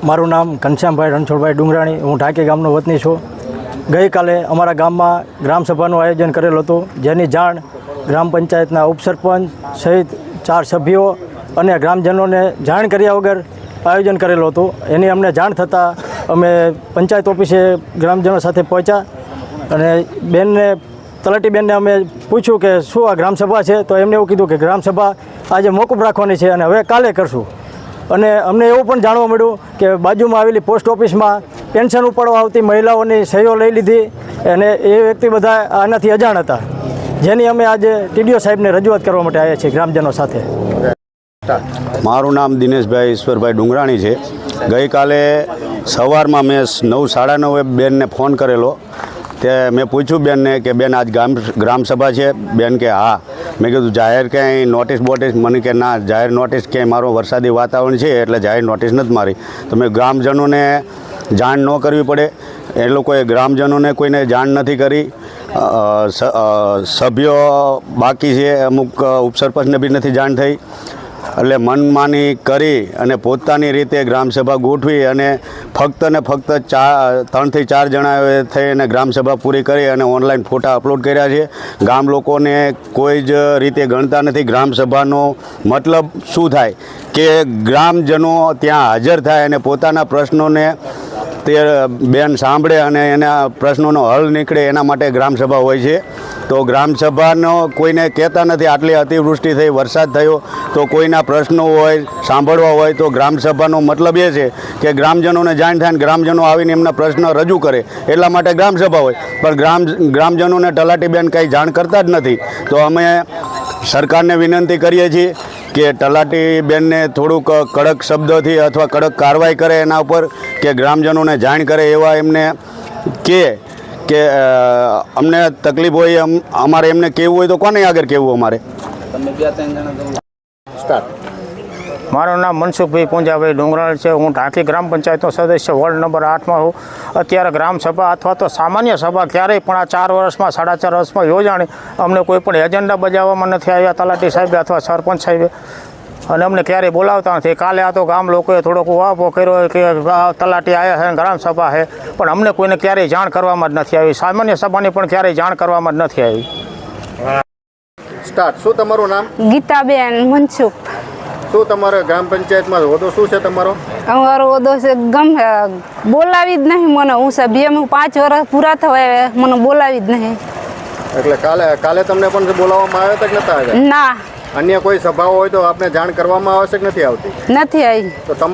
મારું નામ ઘનશ્યામભાઈ રણછોડભાઈ ડુંગરાણી, હું ઢાંકી ગામનો વતની છું। ગઈકાલે અમારા ગામમાં ગ્રામસભાનું આયોજન કરેલું હતું, જેની જાણ ગ્રામ પંચાયતના ઉપસરપંચ સહિત 4 સભ્યો અને ગ્રામજનોને જાણ કર્યા વગર આયોજન કરેલું હતું। એની અમને જાણ થતાં અમે પંચાયત ઓફિસે ગ્રામજનો સાથે પહોંચ્યા અને બેનને તલાટીબેનને અમે પૂછ્યું કે શું આ ગ્રામસભા છે, તો એમને એવું કીધું કે ગ્રામસભા આજે મોકૂફ રાખવાની છે અને હવે કાલે કરશું। અને અમને એવું પણ જાણવા મળ્યું કે બાજુમાં આવેલી પોસ્ટ ઓફિસમાં પેન્શન ઉપાડવા આવતી મહિલાઓની સહીઓ લઈ લીધી અને એ વ્યક્તિ બધા આનાથી અજાણ હતા, જેની અમે આજે ટીડીઓ સાહેબને રજૂઆત કરવા માટે આવ્યા છીએ ગ્રામજનો સાથે। મારું નામ દિનેશભાઈ ઈશ્વરભાઈ ડુંગરાણી છે। ગઈકાલે સવારમાં મેં 9:30 બેનને ફોન કરેલો, તે મેં પૂછ્યું બેનને કે બેન આજ ગ્રામસભા છે? બેન કે હા। મેં કીધું જાહેર ક્યાંય નોટિસ બોટિસ? મને કે ના, જાહેર નોટિસ ક્યાંય મારું વરસાદી વાતાવરણ છે એટલે જાહેર નોટિસ નથી મારી। તો મેં ગ્રામજનોને જાણ ન કરવી પડે, એ લોકોએ ગ્રામજનોને કોઈને જાણ નથી કરી। સભ્યો બાકી છે, અમુક ઉપસરપંચને બી નથી જાણ થઈ, એટલે મનમાની કરી અને પોતાની રીતે ગ્રામસભા ગોઠવી અને ફક્ત 3 થી 4 જણાએ થઈ અને ગ્રામસભા પૂરી કરી અને ઓનલાઈન ફોટા અપલોડ કર્યા છે। ગામ લોકોને કોઈ જ રીતે ગણતા નથી। ગ્રામસભાનો મતલબ શું થાય કે ગ્રામજનો ત્યાં હાજર થાય અને પોતાના પ્રશ્નોને તે બેન સાંભળે અને એના પ્રશ્નોનો હલ નીકળે, એના માટે ગ્રામસભા હોય છે। તો ગ્રામસભાનો કોઈને કહેતા નથી। આટલી અતિવૃષ્ટિ થઈ, વરસાદ થયો, તો કોઈના પ્રશ્નો હોય, સાંભળવા હોય, તો ગ્રામસભાનો મતલબ એ છે કે ગ્રામજનોને જાણ થાય ને ગ્રામજનો આવીને એમના પ્રશ્ન રજૂ કરે, એટલા માટે ગ્રામસભા હોય। પણ ગ્રામજનોને તલાટીબેન કંઈ જાણ કરતા જ નથી। તો અમે સરકારને વિનંતી કરીએ છીએ કે તલાટીબેનને થોડુંક કડક શબ્દોથી અથવા કડક કાર્યવાહી કરે એના ઉપર, કે ગ્રામજનોને જાણ કરે એવા એમને કે અમને તકલીફ હોય, અમારે એમને કહેવું હોય તો કોને આગળ કહેવું અમારે? મારું નામ મનસુખભાઈ પૂંજાભાઈ ડુંગરાળ છે। હું ઢાંકી ગ્રામ પંચાયતનો સદસ્ય વોર્ડ નંબર 8માં છું। અત્યારે ગ્રામસભા અથવા તો સામાન્ય સભા ક્યારેય પણ આ 4 વર્ષમાં 4.5 વર્ષમાં યોજાણી અમને કોઈ પણ એજન્ડા બજાવવામાં નથી આવ્યા તલાટી સાહેબે અથવા સરપંચ સાહેબે, અને અમને ક્યારેય બોલાવતા નથી। કાલે આ તો ગામ લોકોએ થોડોક ઉહાપો કર્યો કે તલાટી આવ્યા છે, ગ્રામસભા છે, પણ અમને કોઈને ક્યારેય જાણ કરવામાં જ નથી આવી। સામાન્ય સભાની પણ ક્યારેય જાણ કરવામાં જ નથી આવી। શું તમારું નામ? ગીતાબેન મનસુખ। શું તમારા ગ્રામ પંચાયતમાં હોદ્દો શું છે તમારો? અમારો હોદ્દો છે બોલાવી જ નહીં મને। હું સભ્ય 5 વર્ષ પૂરા થવા મને બોલાવી જ નહીં। એટલે કાલે તમને પણ બોલાવવામાં આવ્યા હતા કે નતા આવ્યા? ના। અન્ય કોઈ સભાઓ હોય તો આપને જાણ કરવામાં આવે છે કે નથી આવતી? નથી આવી। તો